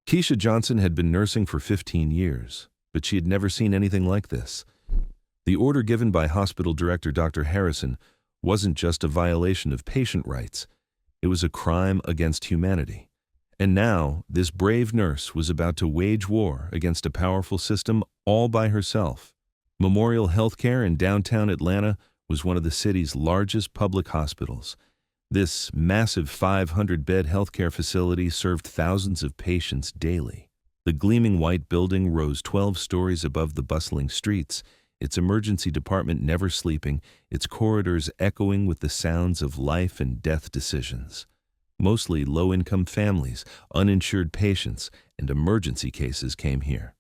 Keisha Johnson had been nursing for 15 years, but she had never seen anything like this. The order given by hospital director Dr. Harrison wasn't just a violation of patient rights, it was a crime against humanity. And now, this brave nurse was about to wage war against a powerful system all by herself. Memorial Healthcare in downtown Atlanta was one of the city's largest public hospitals. This massive 500-bed healthcare facility served thousands of patients daily. The gleaming white building rose 12 stories above the bustling streets, its emergency department never sleeping, its corridors echoing with the sounds of life and death decisions. Mostly low-income families, uninsured patients, and emergency cases came here.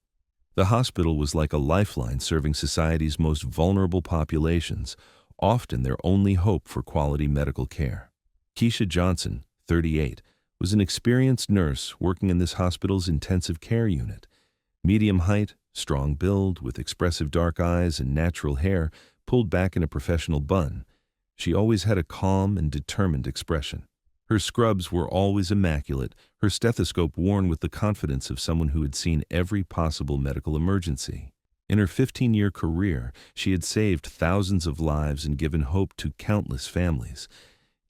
The hospital was like a lifeline serving society's most vulnerable populations, often their only hope for quality medical care. Keisha Johnson, 38, was an experienced nurse working in this hospital's intensive care unit. Medium height, strong build, with expressive dark eyes and natural hair pulled back in a professional bun. She always had a calm and determined expression. Her scrubs were always immaculate, her stethoscope worn with the confidence of someone who had seen every possible medical emergency. In her 15-year career, she had saved thousands of lives and given hope to countless families.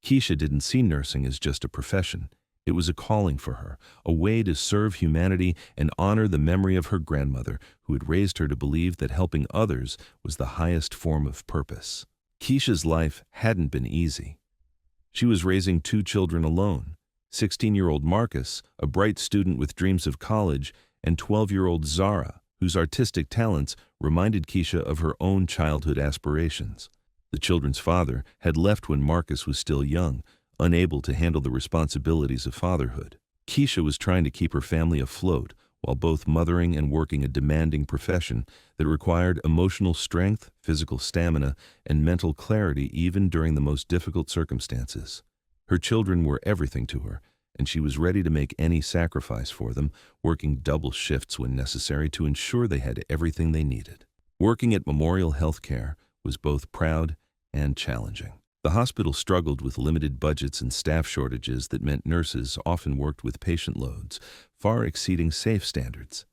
Keisha didn't see nursing as just a profession. It was a calling for her, a way to serve humanity and honor the memory of her grandmother, who had raised her to believe that helping others was the highest form of purpose. Keisha's life hadn't been easy. She was raising 2 children alone, 16-year-old Marcus, a bright student with dreams of college, and 12-year-old Zara, whose artistic talents reminded Keisha of her own childhood aspirations. The children's father had left when Marcus was still young, unable to handle the responsibilities of fatherhood. Keisha was trying to keep her family afloat while both mothering and working a demanding profession that required emotional strength, physical stamina, and mental clarity even during the most difficult circumstances. Her children were everything to her, and she was ready to make any sacrifice for them, working double shifts when necessary to ensure they had everything they needed. Working at Memorial Healthcare was both proud and challenging. The hospital struggled with limited budgets and staff shortages that meant nurses often worked with patient loads, far exceeding safe standards.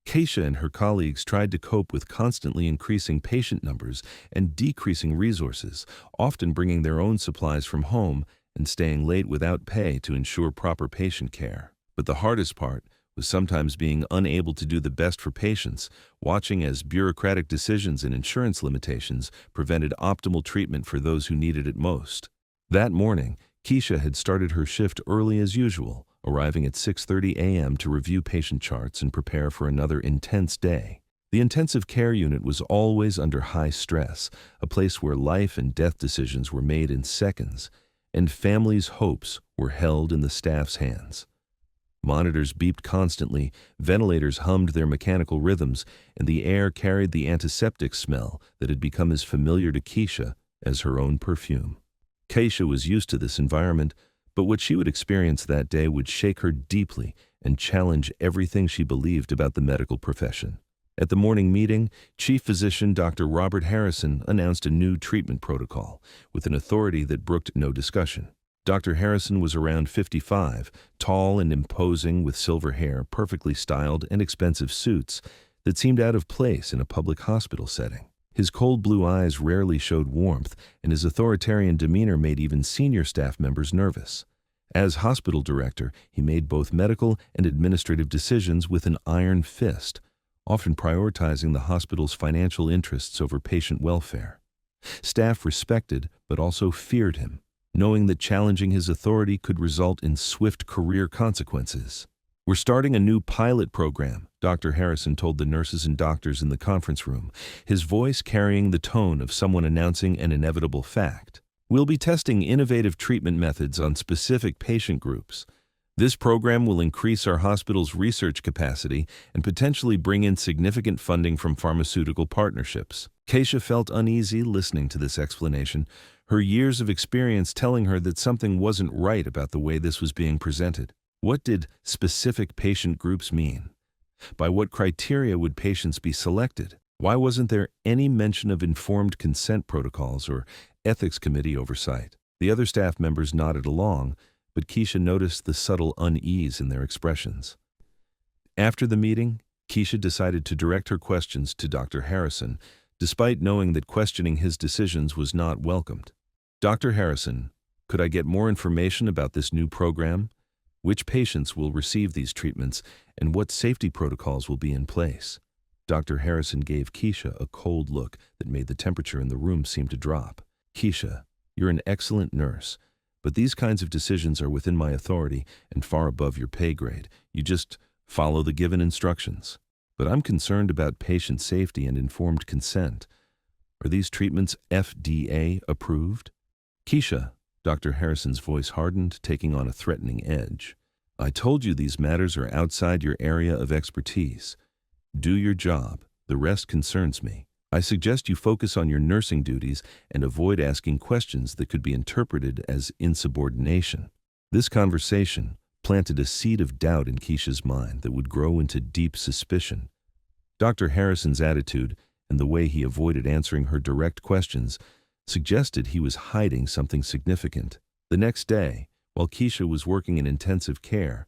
Keisha and her colleagues tried to cope with constantly increasing patient numbers and decreasing resources, often bringing their own supplies from home and staying late without pay to ensure proper patient care. But the hardest part was sometimes being unable to do the best for patients, watching as bureaucratic decisions and insurance limitations prevented optimal treatment for those who needed it most. That morning, Keisha had started her shift early as usual, arriving at 6:30 a.m. to review patient charts and prepare for another intense day. The intensive care unit was always under high stress, a place where life and death decisions were made in seconds, and families' hopes were held in the staff's hands. Monitors beeped constantly, ventilators hummed their mechanical rhythms, and the air carried the antiseptic smell that had become as familiar to Keisha as her own perfume. Keisha was used to this environment, but what she would experience that day would shake her deeply and challenge everything she believed about the medical profession. At the morning meeting, Chief Physician Dr. Robert Harrison announced a new treatment protocol, with an authority that brooked no discussion. Dr. Harrison was around 55, tall and imposing with silver hair, perfectly styled, and expensive suits that seemed out of place in a public hospital setting. His cold blue eyes rarely showed warmth, and his authoritarian demeanor made even senior staff members nervous. As hospital director, he made both medical and administrative decisions with an iron fist, often prioritizing the hospital's financial interests over patient welfare. Staff respected but also feared him, knowing that challenging his authority could result in swift career consequences. "We're starting a new pilot program," Dr. Harrison told the nurses and doctors in the conference room, his voice carrying the tone of someone announcing an inevitable fact. "We'll be testing innovative treatment methods on specific patient groups. This program will increase our hospital's research capacity and potentially bring in significant funding from pharmaceutical partnerships." Keisha felt uneasy listening to this explanation, her years of experience telling her that something wasn't right about the way this was being presented. What did specific patient groups mean? By what criteria would patients be selected? Why wasn't there any mention of informed consent protocols or ethics committee oversight? The other staff members nodded along, but Keisha noticed the subtle unease in their expressions. After the meeting, Keisha decided to direct her questions to Dr. Harrison, despite knowing that questioning his decisions was not welcomed. Dr. Harrison, could I get more information about this new program? Which patients will receive these treatments, and what safety protocols will be in place? Dr. Harrison gave Keisha a cold look that made the temperature in the room seem to drop. Keisha, you're an excellent nurse, but these kinds of decisions are within my authority and far above your pay grade. You just follow the given instructions. But I'm concerned about patient safety and informed consent. Are these treatments FDA approved? Keisha, Dr. Harrison's voice hardened, taking on a threatening edge. I told you these matters are outside your area of expertise. Do your job. The rest concerns me. I suggest you focus on your nursing duties and avoid asking questions that could be interpreted as insubordination. This conversation planted a seed of doubt in Keisha's mind that would grow into deep suspicion. Dr. Harrison's attitude and the way he avoided answering her direct questions suggested he was hiding something significant. The next day, while Keisha was working in intensive care,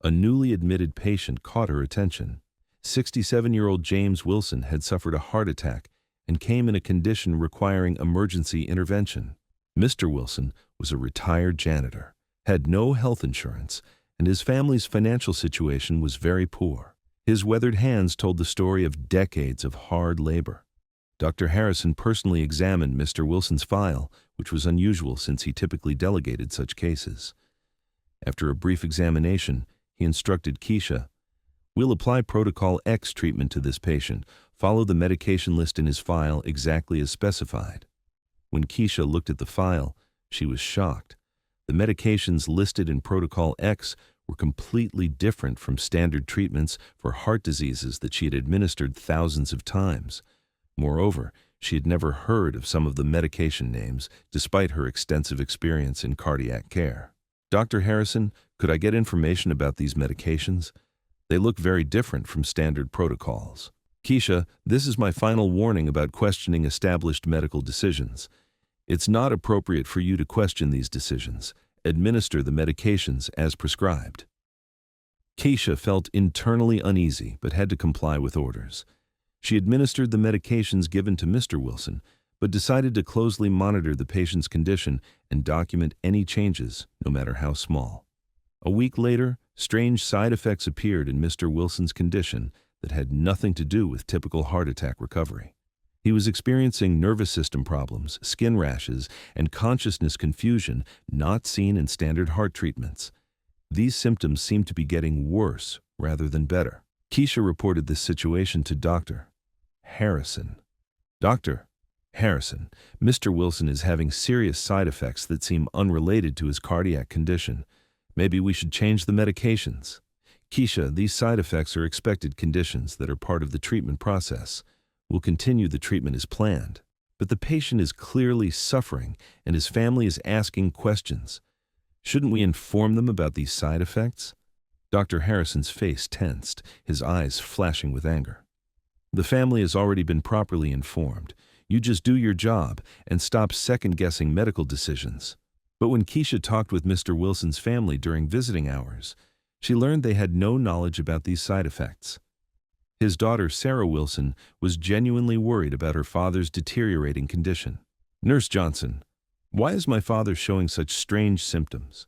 a newly admitted patient caught her attention. 67-year-old James Wilson had suffered a heart attack and came in a condition requiring emergency intervention. Mr. Wilson was a retired janitor, had no health insurance, and his family's financial situation was very poor. His weathered hands told the story of decades of hard labor. Dr. Harrison personally examined Mr. Wilson's file, which was unusual since he typically delegated such cases. After a brief examination, he instructed Keisha, "We'll apply Protocol X treatment to this patient. Follow the medication list in his file exactly as specified." When Keisha looked at the file, she was shocked. The medications listed in Protocol X were completely different from standard treatments for heart diseases that she had administered thousands of times. Moreover, she had never heard of some of the medication names, despite her extensive experience in cardiac care. "Dr. Harrison, could I get information about these medications? They look very different from standard protocols." "Keisha, this is my final warning about questioning established medical decisions. It's not appropriate for you to question these decisions. Administer the medications as prescribed." Keisha felt internally uneasy but had to comply with orders. She administered the medications given to Mr. Wilson, but decided to closely monitor the patient's condition and document any changes, no matter how small. A week later, strange side effects appeared in Mr. Wilson's condition that had nothing to do with typical heart attack recovery. He was experiencing nervous system problems, skin rashes, and consciousness confusion not seen in standard heart treatments. These symptoms seemed to be getting worse rather than better. Keisha reported this situation to Dr. Harrison. "Dr. Harrison, Mr. Wilson is having serious side effects that seem unrelated to his cardiac condition. Maybe we should change the medications." "Keisha, these side effects are expected conditions that are part of the treatment process. We'll continue the treatment as planned. But the patient is clearly suffering and his family is asking questions. Shouldn't we inform them about these side effects?" Dr. Harrison's face tensed, his eyes flashing with anger. "The family has already been properly informed. You just do your job and stop second-guessing medical decisions." But when Keisha talked with Mr. Wilson's family during visiting hours, she learned they had no knowledge about these side effects. His daughter, Sarah Wilson, was genuinely worried about her father's deteriorating condition. "Nurse Johnson, why is my father showing such strange symptoms?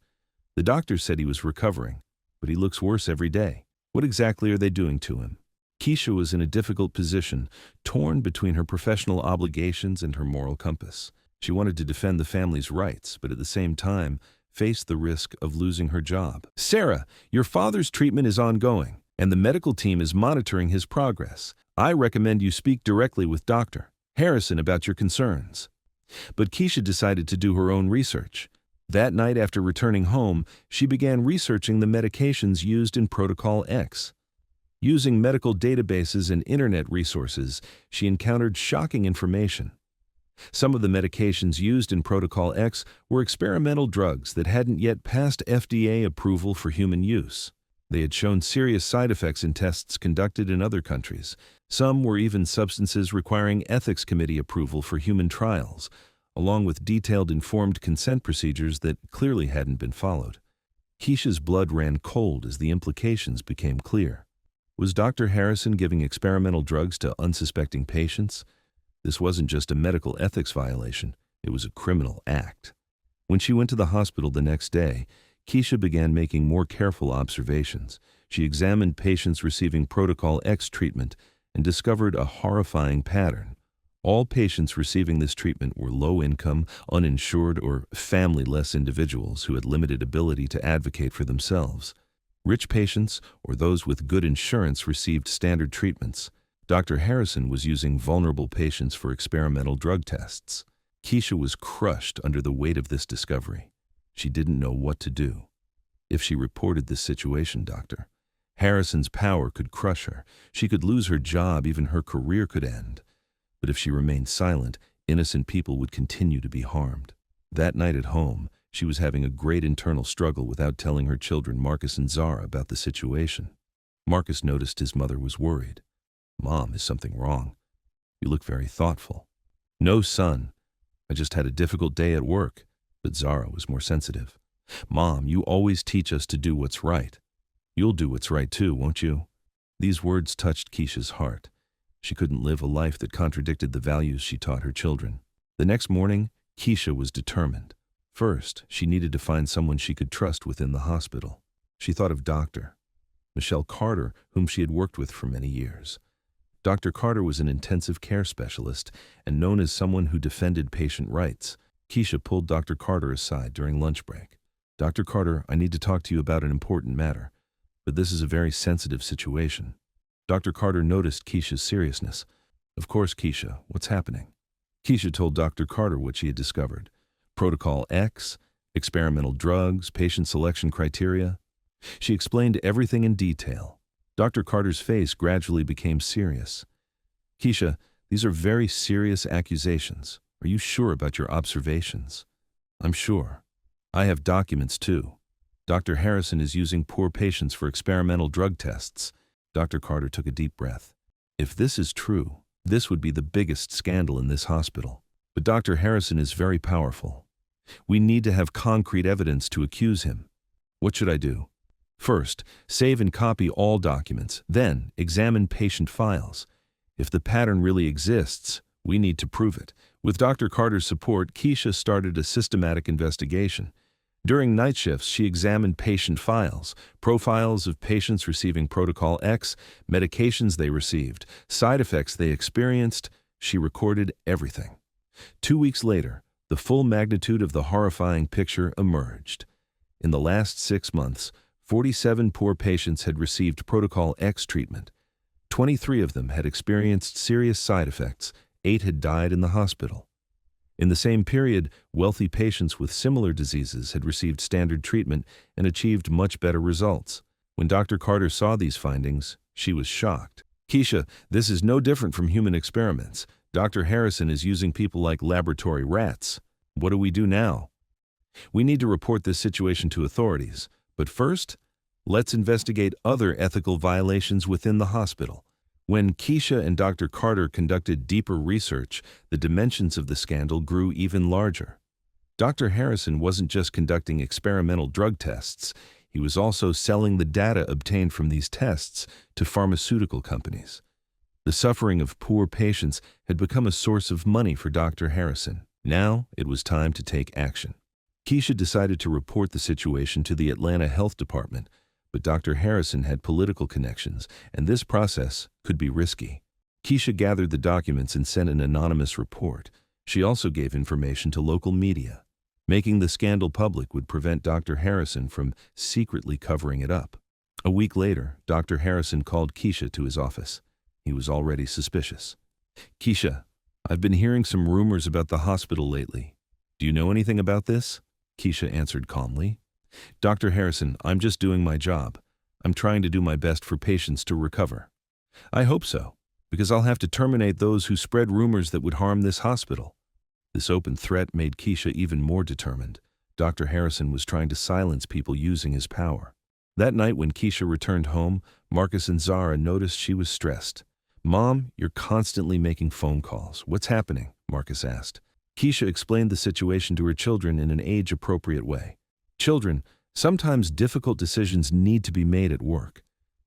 The doctor said he was recovering, but he looks worse every day. What exactly are they doing to him?" Keisha was in a difficult position, torn between her professional obligations and her moral compass. She wanted to defend the family's rights, but at the same time, faced the risk of losing her job. "Sarah, your father's treatment is ongoing, and the medical team is monitoring his progress. I recommend you speak directly with Dr. Harrison about your concerns." But Keisha decided to do her own research. That night after returning home, she began researching the medications used in Protocol X. Using medical databases and internet resources, she encountered shocking information. Some of the medications used in Protocol X were experimental drugs that hadn't yet passed FDA approval for human use. They had shown serious side effects in tests conducted in other countries. Some were even substances requiring ethics committee approval for human trials, along with detailed informed consent procedures that clearly hadn't been followed. Keisha's blood ran cold as the implications became clear. Was Dr. Harrison giving experimental drugs to unsuspecting patients? This wasn't just a medical ethics violation, it was a criminal act. When she went to the hospital the next day, Keisha began making more careful observations. She examined patients receiving Protocol X treatment and discovered a horrifying pattern. All patients receiving this treatment were low-income, uninsured, or family-less individuals who had limited ability to advocate for themselves. Rich patients, or those with good insurance, received standard treatments. Dr. Harrison was using vulnerable patients for experimental drug tests. Keisha was crushed under the weight of this discovery. She didn't know what to do. If she reported this situation, Dr. Harrison's power could crush her. She could lose her job, even her career could end. But if she remained silent, innocent people would continue to be harmed. That night at home, she was having a great internal struggle without telling her children, Marcus and Zara, about the situation. Marcus noticed his mother was worried. "Mom, is something wrong? You look very thoughtful." "No, son. I just had a difficult day at work." But Zara was more sensitive. "Mom, you always teach us to do what's right. You'll do what's right too, won't you?" These words touched Keisha's heart. She couldn't live a life that contradicted the values she taught her children. The next morning, Keisha was determined. First, she needed to find someone she could trust within the hospital. She thought of Dr. Michelle Carter, whom she had worked with for many years. Dr. Carter was an intensive care specialist and known as someone who defended patient rights. Keisha pulled Dr. Carter aside during lunch break. "Dr. Carter, I need to talk to you about an important matter, but this is a very sensitive situation." Dr. Carter noticed Keisha's seriousness. "Of course, Keisha, what's happening?" Keisha told Dr. Carter what she had discovered. Protocol X, experimental drugs, patient selection criteria. She explained everything in detail. Dr. Carter's face gradually became serious. "Keisha, these are very serious accusations. Are you sure about your observations?" "I'm sure. I have documents too. Dr. Harrison is using poor patients for experimental drug tests." Dr. Carter took a deep breath. "If this is true, this would be the biggest scandal in this hospital. But Dr. Harrison is very powerful. We need to have concrete evidence to accuse him. What should I do?" "First, save and copy all documents. Then, examine patient files. If the pattern really exists, we need to prove it." With Dr. Carter's support, Keisha started a systematic investigation. During night shifts, she examined patient files, profiles of patients receiving Protocol X, medications they received, side effects they experienced. She recorded everything. 2 weeks later, the full magnitude of the horrifying picture emerged. In the last 6 months, 47 poor patients had received Protocol X treatment. 23 of them had experienced serious side effects. 8 had died in the hospital. In the same period, wealthy patients with similar diseases had received standard treatment and achieved much better results. When Dr. Carter saw these findings, she was shocked. "Keisha, this is no different from human experiments. Dr. Harrison is using people like laboratory rats. What do we do now?" "We need to report this situation to authorities. But first, let's investigate other ethical violations within the hospital." When Keisha and Dr. Carter conducted deeper research, the dimensions of the scandal grew even larger. Dr. Harrison wasn't just conducting experimental drug tests, he was also selling the data obtained from these tests to pharmaceutical companies. The suffering of poor patients had become a source of money for Dr. Harrison. Now it was time to take action. Keisha decided to report the situation to the Atlanta Health Department, but Dr. Harrison had political connections, and this process could be risky. Keisha gathered the documents and sent an anonymous report. She also gave information to local media. Making the scandal public would prevent Dr. Harrison from secretly covering it up. A week later, Dr. Harrison called Keisha to his office. He was already suspicious. "Keisha, I've been hearing some rumors about the hospital lately. Do you know anything about this?" Keisha answered calmly. "Dr. Harrison, I'm just doing my job. I'm trying to do my best for patients to recover." "I hope so, because I'll have to terminate those who spread rumors that would harm this hospital." This open threat made Keisha even more determined. Dr. Harrison was trying to silence people using his power. That night when Keisha returned home, Marcus and Zara noticed she was stressed. "Mom, you're constantly making phone calls. What's happening?" Marcus asked. Keisha explained the situation to her children in an age-appropriate way. "Children, sometimes difficult decisions need to be made at work.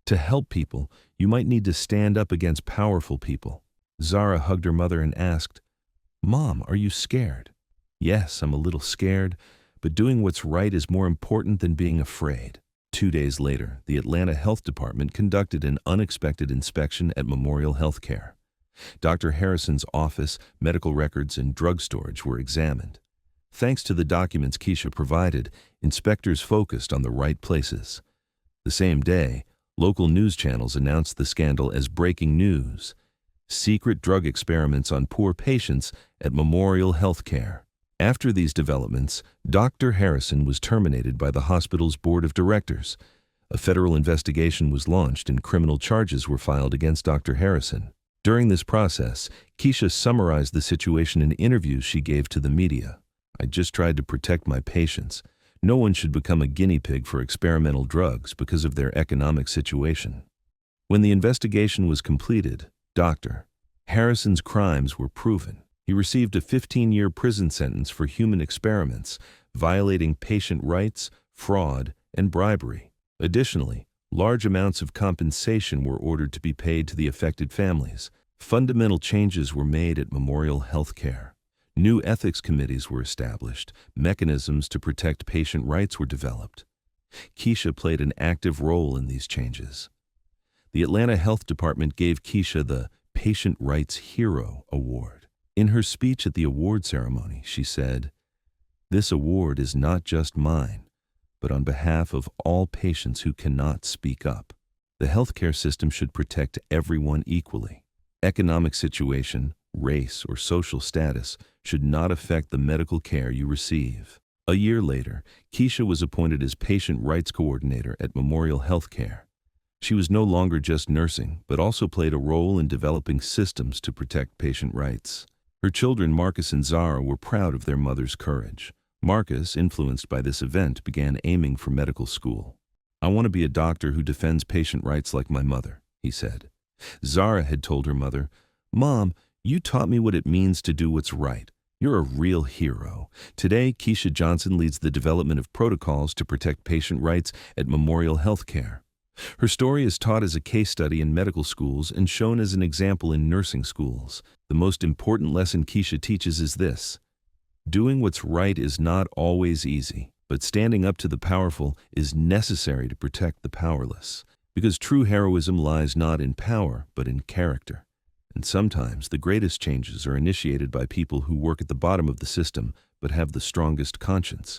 To help people, you might need to stand up against powerful people. Zara hugged her mother and asked, "Mom, are you scared?" "Yes, I'm a little scared, but doing what's right is more important than being afraid." 2 days later, the Atlanta Health Department conducted an unexpected inspection at Memorial Healthcare. Dr. Harrison's office, medical records, and drug storage were examined. Thanks to the documents Keisha provided, inspectors focused on the right places. The same day, local news channels announced the scandal as breaking news: secret drug experiments on poor patients at Memorial Healthcare. After these developments, Dr. Harrison was terminated by the hospital's board of directors. A federal investigation was launched and criminal charges were filed against Dr. Harrison. During this process, Keisha summarized the situation in interviews she gave to the media. "I just tried to protect my patients. No one should become a guinea pig for experimental drugs because of their economic situation." When the investigation was completed, Dr. Harrison's crimes were proven. He received a 15-year prison sentence for human experiments, violating patient rights, fraud, and bribery. Additionally, large amounts of compensation were ordered to be paid to the affected families. Fundamental changes were made at Memorial Healthcare. New ethics committees were established. Mechanisms to protect patient rights were developed. Keisha played an active role in these changes. The Atlanta Health Department gave Keisha the Patient Rights Hero Award. In her speech at the award ceremony, she said, "This award is not just mine, but on behalf of all patients who cannot speak up. The healthcare system should protect everyone equally. Economic situation, race, or social status should not affect the medical care you receive." A year later, Keisha was appointed as Patient Rights Coordinator at Memorial Healthcare. She was no longer just nursing, but also played a role in developing systems to protect patient rights. Her children, Marcus and Zara, were proud of their mother's courage. Marcus, influenced by this event, began aiming for medical school. "I want to be a doctor who defends patient rights like my mother," he said. Zara had told her mother, "Mom, you taught me what it means to do what's right. You're a real hero." Today, Keisha Johnson leads the development of protocols to protect patient rights at Memorial Healthcare. Her story is taught as a case study in medical schools and shown as an example in nursing schools. The most important lesson Keisha teaches is this: doing what's right is not always easy, but standing up to the powerful is necessary to protect the powerless. Because true heroism lies not in power, but in character. And sometimes the greatest changes are initiated by people who work at the bottom of the system, but have the strongest conscience.